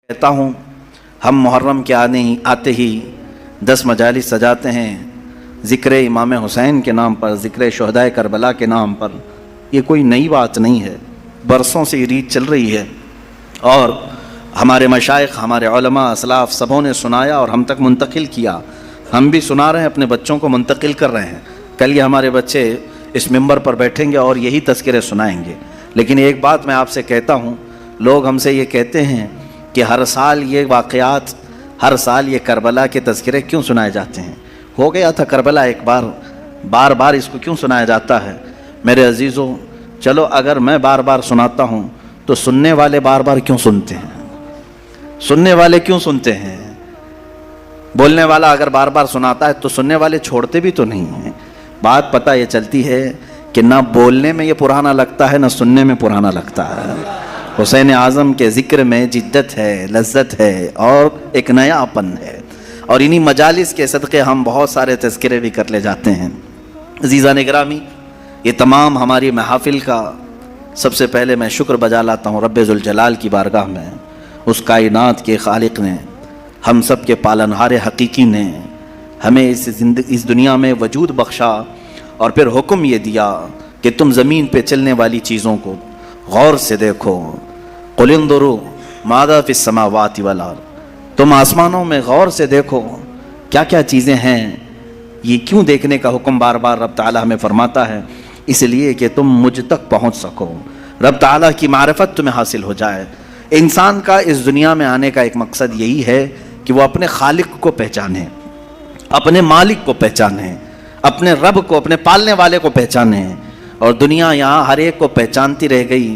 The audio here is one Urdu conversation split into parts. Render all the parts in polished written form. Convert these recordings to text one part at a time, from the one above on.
کہتا ہوں ہم محرم کے آتے ہی 10 مجالس سجاتے ہیں ذکر امام حسین کے نام پر، ذکر شہدائے کربلا کے نام پر۔ یہ کوئی نئی بات نہیں ہے، برسوں سے یہ ریت چل رہی ہے اور ہمارے مشائخ، ہمارے علماء اسلاف سبوں نے سنایا اور ہم تک منتقل کیا۔ ہم بھی سنا رہے ہیں، اپنے بچوں کو منتقل کر رہے ہیں۔ کل یہ ہمارے بچے اس ممبر پر بیٹھیں گے اور یہی تذکرے سنائیں گے۔ لیکن ایک بات میں آپ سے کہتا ہوں، لوگ ہم سے یہ کہتے ہیں کہ ہر سال یہ واقعات، ہر سال یہ کربلا کے تذکرے کیوں سنائے جاتے ہیں؟ ہو گیا تھا کربلا ایک بار، بار بار اس کو کیوں سنایا جاتا ہے؟ میرے عزیزوں، چلو اگر میں بار بار سناتا ہوں تو سننے والے بار بار کیوں سنتے ہیں؟ سننے والے کیوں سنتے ہیں؟ بولنے والا اگر بار بار سناتا ہے تو سننے والے چھوڑتے بھی تو نہیں ہیں۔ بات پتہ یہ چلتی ہے کہ نہ بولنے میں یہ پرانا لگتا ہے، نہ سننے میں پرانا لگتا ہے۔ حسین اعظم کے ذکر میں جدت ہے، لذت ہے اور ایک نیا اپن ہے، اور انہی مجالس کے صدقے ہم بہت سارے تذکرے بھی کر لے جاتے ہیں۔ عزیزان گرامی، یہ تمام ہماری محافل کا سب سے پہلے میں شکر بجا لاتا ہوں رب ذوالجلال کی بارگاہ میں، اس کائنات کے خالق نے، ہم سب کے پالنہار حقیقی نے ہمیں اس دنیا میں وجود بخشا اور پھر حکم یہ دیا کہ تم زمین پہ چلنے والی چیزوں کو غور سے دیکھو۔ قل انظروا ماذا فی السماوات والارض، تم آسمانوں میں غور سے دیکھو کیا کیا چیزیں ہیں۔ یہ کیوں دیکھنے کا حکم بار بار رب تعالیٰ ہمیں فرماتا ہے؟ اس لیے کہ تم مجھ تک پہنچ سکو، رب تعالیٰ کی معرفت تمہیں حاصل ہو جائے۔ انسان کا اس دنیا میں آنے کا ایک مقصد یہی ہے کہ وہ اپنے خالق کو پہچانے، اپنے مالک کو پہچانے، اپنے رب کو، اپنے پالنے والے کو پہچانے۔ اور دنیا یہاں ہر ایک کو پہچانتی رہ گئی،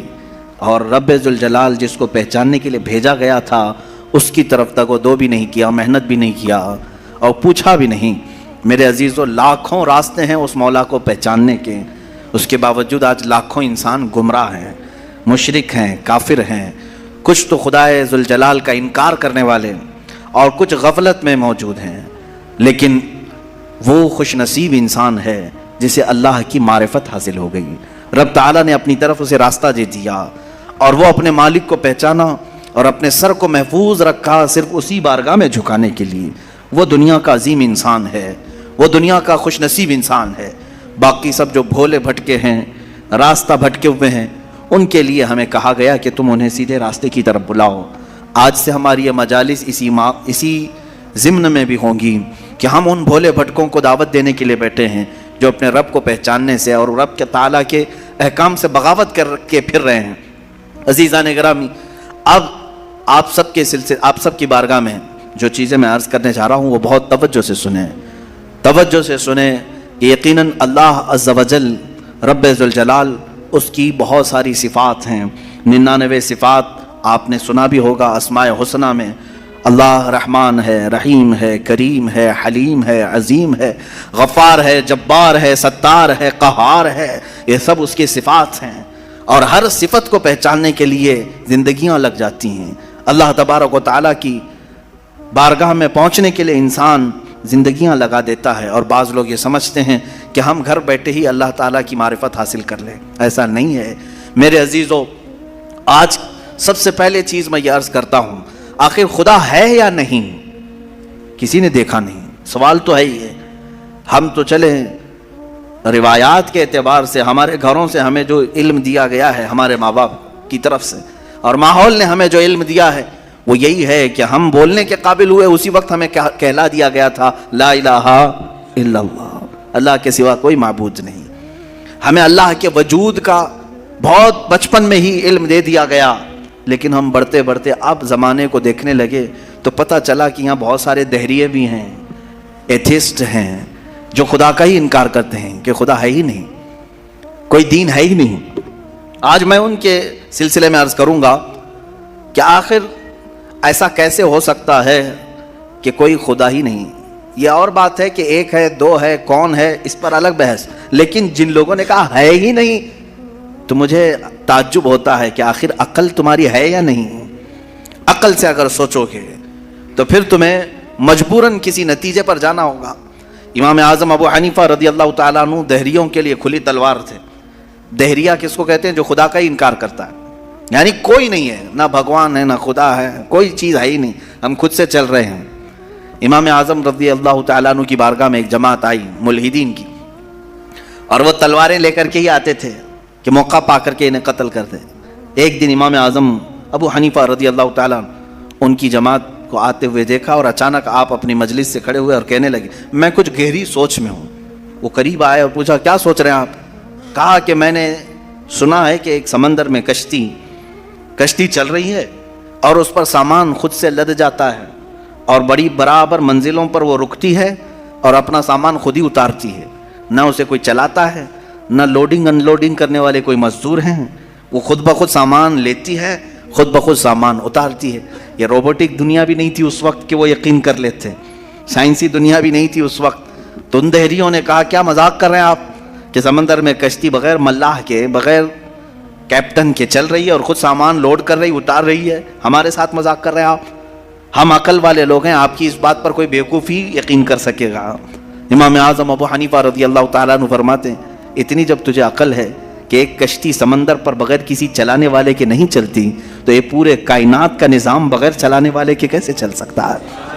اور رب ذوالجلال جس کو پہچاننے کے لیے بھیجا گیا تھا اس کی طرف تک وہ دو بھی نہیں کیا، محنت بھی نہیں کیا اور پوچھا بھی نہیں۔ میرے عزیزو، لاکھوں راستے ہیں اس مولا کو پہچاننے کے، اس کے باوجود آج لاکھوں انسان گمراہ ہیں، مشرک ہیں، کافر ہیں، کچھ تو خدائے ذوالجلال کا انکار کرنے والے اور کچھ غفلت میں موجود ہیں۔ لیکن وہ خوش نصیب انسان ہے جسے اللہ کی معرفت حاصل ہو گئی، رب تعالیٰ نے اپنی طرف اسے راستہ دے دیا اور وہ اپنے مالک کو پہچانا اور اپنے سر کو محفوظ رکھا صرف اسی بارگاہ میں جھکانے کے لیے۔ وہ دنیا کا عظیم انسان ہے، وہ دنیا کا خوش نصیب انسان ہے۔ باقی سب جو بھولے بھٹکے ہیں، راستہ بھٹکے ہوئے ہیں، ان کے لیے ہمیں کہا گیا کہ تم انہیں سیدھے راستے کی طرف بلاؤ۔ آج سے ہماری یہ مجالس اسی ضمن میں بھی ہوں گی کہ ہم ان بھولے بھٹکوں کو دعوت دینے کے لیے بیٹھے ہیں جو اپنے رب کو پہچاننے سے اور رب کے تعالیٰ کے احکام سے بغاوت کر کے پھر رہے ہیں۔ عزیزان گرامی، اب آپ سب کی بارگاہ میں جو چیزیں میں عرض کرنے جا رہا ہوں وہ بہت توجہ سے سنیں، توجہ سے سنیں کہ یقیناً اللہ عز و جل رب ذوالجلال، اس کی بہت ساری صفات ہیں، 99 صفات آپ نے سنا بھی ہوگا۔ اسماء حسنہ میں اللہ رحمان ہے، رحیم ہے، کریم ہے، حلیم ہے، عظیم ہے، غفار ہے، جبار ہے، ستار ہے، قہار ہے، یہ سب اس کی صفات ہیں۔ اور ہر صفت کو پہچاننے کے لیے زندگیاں لگ جاتی ہیں۔ اللہ تبارک و تعالیٰ کی بارگاہ میں پہنچنے کے لیے انسان زندگیاں لگا دیتا ہے، اور بعض لوگ یہ سمجھتے ہیں کہ ہم گھر بیٹھے ہی اللہ تعالیٰ کی معرفت حاصل کر لیں۔ ایسا نہیں ہے میرے عزیزو۔ آج سب سے پہلے چیز میں یہ عرض کرتا ہوں، آخر خدا ہے یا نہیں؟ کسی نے دیکھا نہیں، سوال تو ہے ہی ہے۔ ہم تو چلے روایات کے اعتبار سے، ہمارے گھروں سے ہمیں جو علم دیا گیا ہے ہمارے ماں باپ کی طرف سے، اور ماحول نے ہمیں جو علم دیا ہے وہ یہی ہے کہ ہم بولنے کے قابل ہوئے اسی وقت ہمیں کہلا دیا گیا تھا لا الہ الا اللہ، اللہ کے سوا کوئی معبود نہیں۔ ہمیں اللہ کے وجود کا بہت بچپن میں ہی علم دے دیا گیا، لیکن ہم بڑھتے بڑھتے اب زمانے کو دیکھنے لگے تو پتہ چلا کہ یہاں بہت سارے دہریے بھی ہیں، ایتھسٹ ہیں، جو خدا کا ہی انکار کرتے ہیں کہ خدا ہے ہی نہیں، کوئی دین ہے ہی نہیں۔ آج میں ان کے سلسلے میں عرض کروں گا کہ آخر ایسا کیسے ہو سکتا ہے کہ کوئی خدا ہی نہیں؟ یہ اور بات ہے کہ ایک ہے، دو ہے، کون ہے، اس پر الگ بحث، لیکن جن لوگوں نے کہا ہے ہی نہیں تو مجھے تعجب ہوتا ہے کہ آخر عقل تمہاری ہے یا نہیں؟ عقل سے اگر سوچو گے تو پھر تمہیں مجبوراً کسی نتیجے پر جانا ہوگا۔ امام اعظم ابو حنیفہ رضی اللہ تعالیٰ عنہ دہریوں کے لیے کھلی تلوار تھے۔ دہریہ کس کو کہتے ہیں؟ جو خدا کا ہی انکار کرتا ہے۔ یعنی کوئی نہیں ہے، نہ بھگوان ہے نہ خدا ہے، کوئی چیز ہے ہی نہیں، ہم خود سے چل رہے ہیں۔ امام اعظم رضی اللہ تعالیٰ عنہ کی بارگاہ میں ایک جماعت آئی ملحدین کی، اور وہ تلواریں لے کر کے ہی آتے تھے کہ موقع پا کر کے انہیں قتل کر دیں۔ ایک دن امام اعظم ابو حنیفہ رضی اللہ تعالیٰ عنہ ان کی جماعت کو آتے ہوئے دیکھا، اور اچانک آپ اپنی مجلس سے کھڑے ہوئے اور کہنے لگے میں کچھ گہری سوچ میں ہوں۔ وہ قریب آئے اور پوچھا کیا سوچ رہے ہیں آپ؟ کہا کہ میں نے سنا ہے کہ ایک سمندر میں کشتی چل رہی ہے اور اس پر سامان خود سے لد جاتا ہے، اور بڑی برابر منزلوں پر وہ رکتی ہے اور اپنا سامان خود ہی اتارتی ہے، نہ اسے کوئی چلاتا ہے، نہ لوڈنگ ان لوڈنگ کرنے والے کوئی مزدور ہیں، وہ خود بخود سامان لیتی ہے، خود بخود سامان اتارتی ہے۔ یہ روبوٹک دنیا بھی نہیں تھی اس وقت کہ وہ یقین کر لیتے، سائنسی دنیا بھی نہیں تھی اس وقت۔ تو ان دہریوں نے کہا کیا مذاق کر رہے ہیں آپ کہ سمندر میں کشتی بغیر ملاح کے، بغیر کیپٹن کے چل رہی ہے اور خود سامان لوڈ کر رہی، اتار رہی ہے، ہمارے ساتھ مذاق کر رہے ہیں آپ؟ ہم عقل والے لوگ ہیں، آپ کی اس بات پر کوئی بیوقوفی یقین کر سکے گا؟ امام اعظم ابو حنیفہ رضی اللہ تعالیٰ عنہ فرماتے ہیں اتنی جب تجھے عقل ہے کہ ایک کشتی سمندر پر بغیر کسی چلانے والے کے نہیں چلتی، تو یہ پورے کائنات کا نظام بغیر چلانے والے کے کیسے چل سکتا ہے؟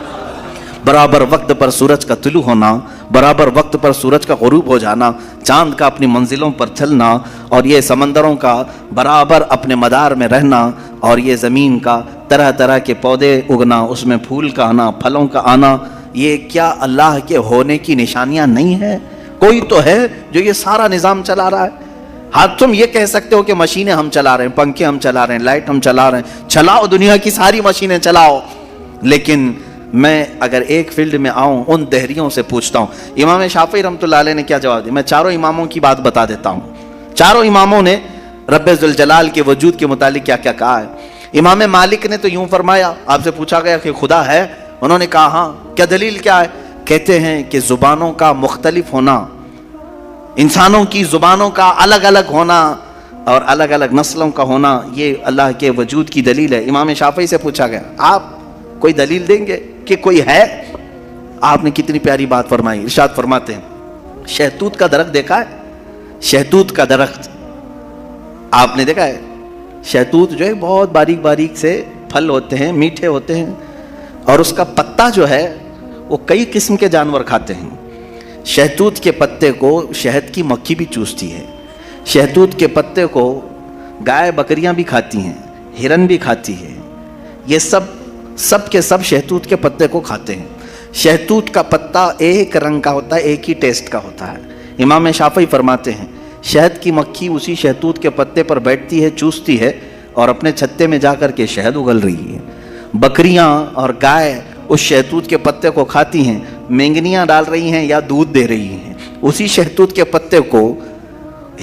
برابر وقت پر سورج کا طلوع ہونا، برابر وقت پر سورج کا غروب ہو جانا، چاند کا اپنی منزلوں پر چلنا، اور یہ سمندروں کا برابر اپنے مدار میں رہنا، اور یہ زمین کا طرح طرح کے پودے اگنا، اس میں پھول کا آنا، پھلوں کا آنا، یہ کیا اللہ کے ہونے کی نشانیاں نہیں ہیں؟ کوئی تو ہے جو یہ سارا نظام چلا رہا ہے۔ ہاں تم یہ کہہ سکتے ہو کہ مشینیں ہم چلا رہے ہیں، پنکھے ہم چلا رہے ہیں، لائٹ ہم چلا رہے ہیں، چلاؤ دنیا کی ساری مشینیں چلاؤ، لیکن میں اگر ایک فیلڈ میں آؤں ان دہریوں سے پوچھتا ہوں۔ امام شافعی رحمۃ اللہ علیہ نے کیا جواب دیا؟ میں چاروں اماموں کی بات بتا دیتا ہوں۔ چاروں اماموں نے رب ذوالجلال کے وجود کے متعلق کیا کیا کہا ہے۔ امام مالک نے تو یوں فرمایا، آپ سے پوچھا گیا کہ خدا ہے، انہوں نے کہا ہاں، کیا دلیل کیا ہے؟ کہتے ہیں کہ زبانوں کا مختلف ہونا، انسانوں کی زبانوں کا الگ الگ ہونا اور الگ الگ نسلوں کا ہونا، یہ اللہ کے وجود کی دلیل ہے۔ امام شافعی سے پوچھا گیا آپ کوئی دلیل دیں گے کہ کوئی ہے؟ آپ نے کتنی پیاری بات فرمائی، ارشاد فرماتے ہیں شہتوت کا درخت دیکھا ہے؟ شہتوت کا درخت آپ نے دیکھا ہے؟ شہتوت جو ہے بہت باریک باریک سے پھل ہوتے ہیں، میٹھے ہوتے ہیں، اور اس کا پتا جو ہے وہ کئی قسم کے جانور کھاتے ہیں۔ شہتوت کے پتے کو شہد کی مکھی بھی چوستی ہے، شہتوت کے پتے کو گائے بکریاں بھی کھاتی ہیں، ہرن بھی کھاتی ہے، یہ سب کے سب شہتوت کے پتے کو کھاتے ہیں۔ شہتوت کا پتا ایک رنگ کا ہوتا ہے، ایک ہی ٹیسٹ کا ہوتا ہے۔ امام شافعی فرماتے ہیں شہد کی مکھی اسی شہتوت کے پتے پر بیٹھتی ہے، چوستی ہے، اور اپنے چھتے میں جا کر کے شہد اگل رہی ہے۔ بکریاں اور گائے اس شہتوت کے پتے کو کھاتی ہیں، مینگنیاں ڈال رہی ہیں یا دودھ دے رہی ہیں۔ اسی شہتوت کے پتے کو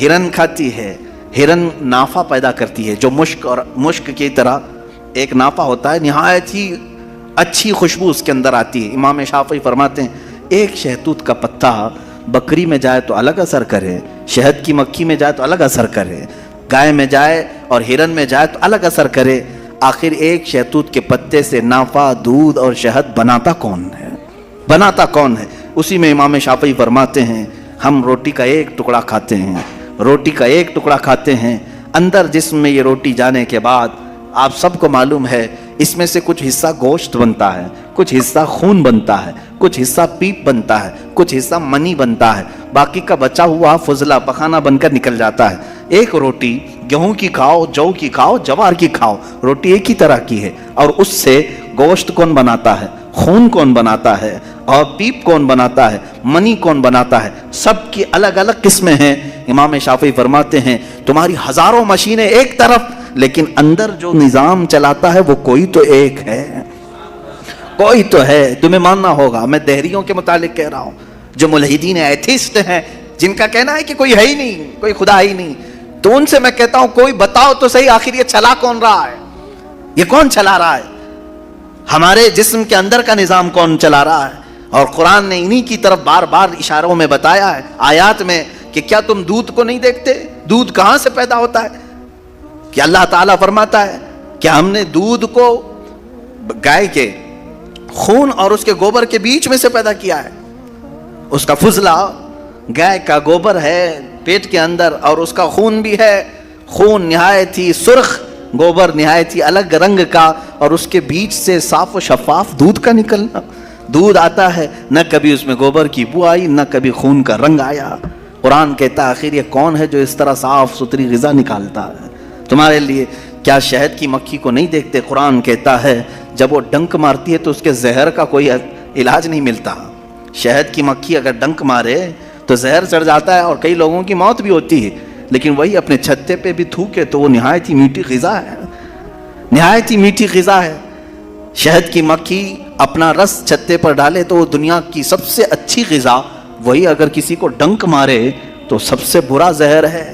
ہرن کھاتی ہے، ہرن نافع پیدا کرتی ہے جو مشک کی طرح ایک نافع ہوتا ہے، نہایت ہی اچھی خوشبو اس کے اندر آتی ہے۔ امام شافعی فرماتے ہیں ایک شہتوت کا پتا بکری میں جائے تو الگ اثر کرے، شہد کی مکھی میں جائے تو الگ اثر کرے، گائے میں جائے اور ہرن میں جائے تو الگ اثر کرے، آخر ایک شہتوت کے پتے سے نافع، دودھ اور شہد بناتا کون ہے؟ بناتا کون ہے؟ اسی میں امام شافعی فرماتے ہیں ہم روٹی کا ایک ٹکڑا کھاتے ہیں، روٹی کا ایک ٹکڑا کھاتے ہیں، اندر جسم میں یہ روٹی جانے کے بعد آپ سب کو معلوم ہے اس میں سے کچھ حصہ گوشت بنتا ہے، کچھ حصہ خون بنتا ہے، کچھ حصہ پیپ بنتا ہے، کچھ حصہ منی بنتا ہے، باقی کا بچا ہوا فضلہ پخانہ بن کر نکل جاتا ہے۔ ایک روٹی گیہوں کی کھاؤ، جو کی کھاؤ، جوار کی کھاؤ، روٹی ایک ہی طرح کی ہے، اور اس سے گوشت کون بناتا ہے، خون کون بناتا ہے، اور پیپ کون بناتا ہے، منی کون بناتا ہے، سب کی الگ الگ قسمیں ہیں۔ امام شافعی فرماتے ہیں تمہاری ہزاروں مشینیں ایک طرف، لیکن اندر جو نظام چلاتا ہے وہ کوئی تو ایک ہے، کوئی تو ہے، تمہیں ماننا ہوگا۔ میں دہریوں کے متعلق کہہ رہا ہوں جو ملحدین ایتھیسٹ ہیں، جن کا کہنا ہے کہ کوئی ہے ہی نہیں، کوئی خدا ہی نہیں، تو ان سے میں کہتا ہوں کوئی بتاؤ تو صحیح آخر یہ چلا کون رہا ہے؟ یہ کون چلا رہا ہے؟ ہمارے جسم کے اندر کا نظام کون چلا رہا ہے؟ اور قرآن نے انہی کی طرف بار بار اشاروں میں بتایا ہے، آیات میں، کہ کیا تم دودھ کو نہیں دیکھتے؟ دودھ کہاں سے پیدا ہوتا ہے؟ کہ اللہ تعالیٰ فرماتا ہے کہ ہم نے دودھ کو گائے کے خون اور اس کے گوبر کے بیچ میں سے پیدا کیا ہے۔ اس کا فضلہ گائے کا گوبر ہے پیٹ کے اندر، اور اس کا خون بھی ہے، خون نہایت ہی سرخ گوبر نہایت ہی الگ رنگ کا اور اس کے بیچ سے صاف و شفاف دودھ کا نکلنا. دودھ آتا ہے، نہ کبھی اس میں گوبر کی بو آئی، نہ کبھی خون کا رنگ آیا. قرآن کہتا آخر یہ کون ہے جو اس طرح صاف ستھری غذا نکالتا ہے تمہارے لیے؟ کیا شہد کی مکھی کو نہیں دیکھتے؟ قرآن کہتا ہے جب وہ ڈنک مارتی ہے تو اس کے زہر کا کوئی علاج نہیں ملتا. شہد کی مکھی اگر ڈنک مارے تو زہر چڑھ جاتا ہے اور کئی لوگوں کی موت بھی ہوتی ہے، لیکن وہی اپنے چھتے پہ بھی تھوکے تو وہ نہایت ہی میٹھی غذا ہے، نہایت ہی میٹھی غذا ہے. شہد کی مکھی اپنا رس چھتے پر ڈالے تو وہ دنیا کی سب سے اچھی غذا، وہی اگر کسی کو ڈنک مارے تو سب سے برا زہر ہے.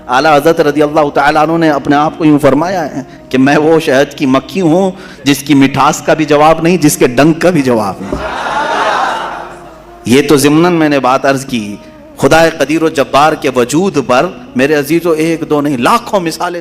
اعلیٰ حضرت رضی اللہ تعالیٰ عنہ نے اپنے آپ کو یوں فرمایا ہے کہ میں وہ شہد کی مکھی ہوں جس کی مٹھاس کا بھی جواب نہیں، جس کے ڈنک کا بھی جواب نہیں. یہ تو ضمناً میں نے بات عرض کی. خدا قدیر و جبار کے وجود پر میرے عزیزو ایک دو نہیں لاکھوں مثالیں